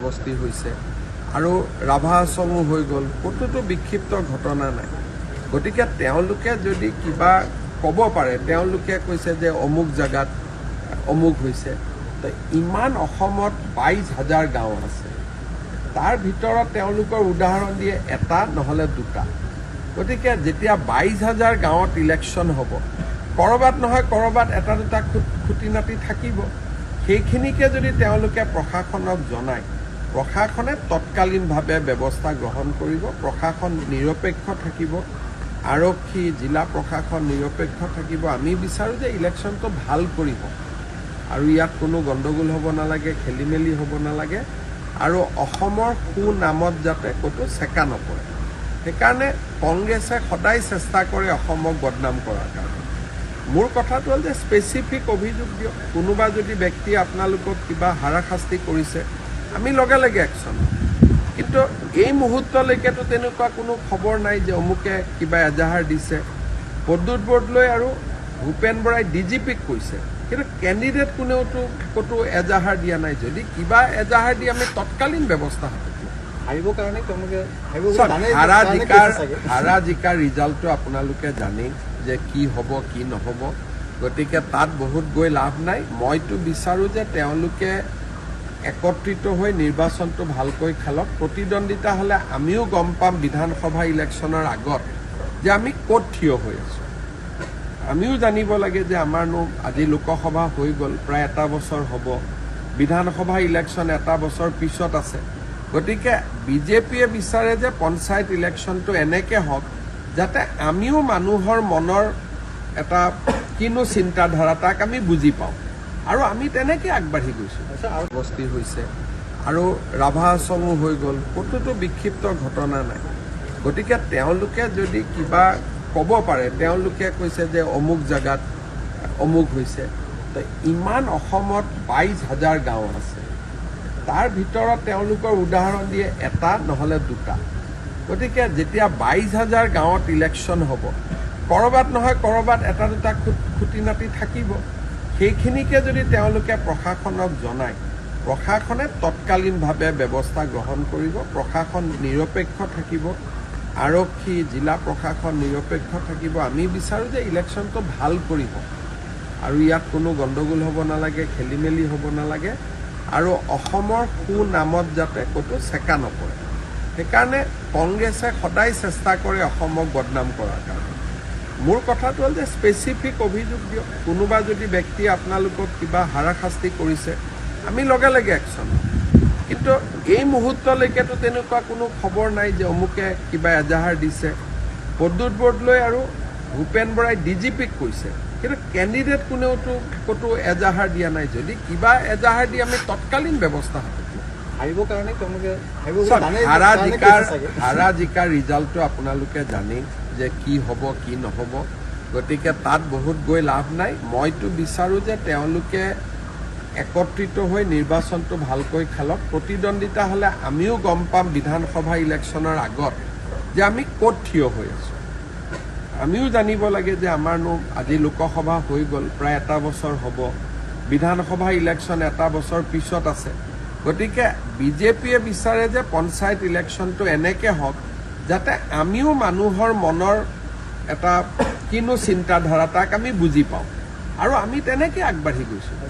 সমষ্টি হৈছে আৰু ৰাভা আশ্ৰমো হৈ গ'ল, ক'তোতো বিক্ষিপ্ত ঘটনা নাই। গতিকে তেওঁলোকে যদি কিবা ক'ব পাৰে, তেওঁলোকে কৈছে যে অমুক জেগাত অমুক হৈছে, তো ইমান অসমত 22,000 গাঁও আছে, তাৰ ভিতৰত তেওঁলোকৰ উদাহৰণ দিয়ে এটা নহ'লে দুটা। গতিকে যেতিয়া 22,000 গাঁৱত ইলেকশ্যন হ'ব, ক'ৰবাত নহয় ক'ৰবাত এটা দুটা খুটি নাটি থাকিব। সেইখিনিকে যদি তেওঁলোকে প্ৰশাসনক জনায়, প্ৰশাসনে তৎকালীনভাৱে ব্যৱস্থা গ্ৰহণ কৰিব, প্ৰশাসন নিৰপেক্ষ থাকিব, আৰক্ষী জিলা প্ৰশাসন নিৰপেক্ষ থাকিব। আমি বিচাৰোঁ যে ইলেকশ্যনটো ভাল কৰিব আৰু ইয়াত কোনো গণ্ডগোল হ'ব নালাগে, খেলি মেলি হ'ব নালাগে আৰু অসমৰ সুনামত যাতে ক'তো চেকা নপৰে। সেইকাৰণে কংগ্ৰেছে সদায় চেষ্টা কৰে অসমক বদনাম কৰাৰ কাৰণে। মোৰ কথাটো হ'ল যে স্পেচিফিক অভিযোগ দিয়ক। কোনোবা যদি ব্যক্তি আপোনালোকক কিবা হাৰাশাস্তি কৰিছে, আমি লগে লগে একশ্যন। কিন্তু এই মুহূৰ্তলৈকেতো তেনেকুৱা কোনো খবৰ নাই যে অমুকে কিবা এজাহাৰ দিছে। প্ৰদ্যুৎ বৰদলৈ আৰু ভূপেন বৰাই DGPক কৈছে, কিন্তু কেণ্ডিডেট কোনেওতো ক'তো এজাহাৰ দিয়া নাই। যদি কিবা এজাহাৰ দি আমি তৎকালীন ব্যৱস্থা হাতত লওঁ। হাৰিবৰ কাৰণে তেওঁলোকে হাৰা জিকাৰ ৰিজাল্টটো আপোনালোকে জানেই যে কি হ'ব কি নহ'ব। গতিকে তাত বহুত গৈ লাভ নাই। মইতো বিচাৰোঁ যে তেওঁলোকে একত্ৰিত হৈ নিৰ্বাচনটো ভালকৈ খেলক। প্ৰতিদ্বন্দ্বিতা হ'লে আমিও গম পাম বিধানসভা ইলেকশ্যনৰ আগত যে আমি ক'ত থিয় হৈ আছোঁ। আমিও জানিব লাগে যে আমাৰনো আজি লোকসভা হৈ গ'ল, প্ৰায় এটা বছৰ হ'ব, বিধানসভা ইলেকশ্যন এটা বছৰ পিছত আছে। গতিকে বিজেপিয়ে বিচাৰে যে পঞ্চায়ত ইলেকশ্যনটো এনেকৈ হওক যাতে আমিও মানুহৰ মনৰ এটা কিনো চিন্তাধাৰা তাক আমি বুজি পাওঁ আৰু আমি তেনেকৈ আগবাঢ়ি গৈছোঁ। সমষ্টি হৈছে আৰু ৰাভা আশ্ৰমো হৈ গ'ল, ক'তোতো বিক্ষিপ্ত ঘটনা নাই। গতিকে তেওঁলোকে যদি কিবা ক'ব পাৰে, তেওঁলোকে কৈছে যে অমুক জেগাত অমুক হৈছে, তো ইমান অসমত 22,000 গাঁও আছে, তাৰ ভিতৰত তেওঁলোকৰ উদাহৰণ দিয়ে এটা নহ'লে দুটা। গতিকে যেতিয়া 22,000 গাঁৱত ইলেকশ্যন হ'ব, ক'ৰবাত নহয় ক'ৰবাত এটা দুটা খুটি নাটি থাকিব। সেইখিনিকে যদি তেওঁলোকে প্ৰশাসনক জনায়, প্ৰশাসনে তৎকালীনভাৱে ব্যৱস্থা গ্ৰহণ কৰিব, প্ৰশাসন নিৰপেক্ষ থাকিব, আৰক্ষী জিলা প্ৰশাসন নিৰপেক্ষ থাকিব। আমি বিচাৰোঁ যে ইলেকশ্যনটো ভাল কৰিব আৰু ইয়াত কোনো গণ্ডগোল হ'ব নালাগে, খেলি মেলি হ'ব নালাগে আৰু অসমৰ সুনামত যাতে ক'তো চেকা নপৰে। সেইকাৰণে কংগ্ৰেছে সদায় চেষ্টা কৰে অসমক বদনাম কৰাৰ কাৰণে। মোৰ কথাটো হ'ল যে স্পেচিফিক অভিযোগ দিয়ক। কোনোবা যদি ব্যক্তি আপোনালোকক কিবা হাৰাশাস্তি কৰিছে, আমি লগে লগে একশ্যন। কিন্তু এই মুহূৰ্তলৈকেতো তেনেকুৱা কোনো খবৰ নাই যে অমুকে কিবা এজাহাৰ দিছে। প্ৰদ্যুৎ বৰদলৈ আৰু ভূপেন বৰাই DGPক কৈছে, কিন্তু কেণ্ডিডেট কোনেওতো ক'তো এজাহাৰ দিয়া নাই। যদি কিবা এজাহাৰ দি আমি তৎকালীন ব্যৱস্থা হাতত লওঁ। হাৰিবৰ কাৰণে তেওঁলোকে হাৰা জিকাৰ ৰিজাল্টটো আপোনালোকে জানেই যে কি হ'ব কি নহ'ব। গতিকে তাত বহুত গৈ লাভ নাই। মইতো বিচাৰোঁ যে তেওঁলোকে একত্ৰিত হৈ নিৰ্বাচনটো ভালকৈ খেলক। প্ৰতিদ্বন্দ্বিতা হ'লে আমিও গম পাম বিধানসভা ইলেকশ্যনৰ আগত যে আমি ক'ত থিয় হৈ আছোঁ। আমিও জানিব লাগে যে আমাৰনো আজি লোকসভা হৈ গ'ল, প্ৰায় এটা বছৰ হ'ব, বিধানসভা ইলেকশ্যন এটা বছৰ পিছত আছে। গতিকে বিজেপিয়ে বিচাৰে যে পঞ্চায়ত ইলেকশ্যনটো এনেকৈ হওক যাতে আমিও মানুহৰ মনৰ এটা কিনো চিন্তাধাৰা তাক আমি বুজি পাওঁ আৰু আমি তেনেকৈ আগবাঢ়ি গৈছোঁ।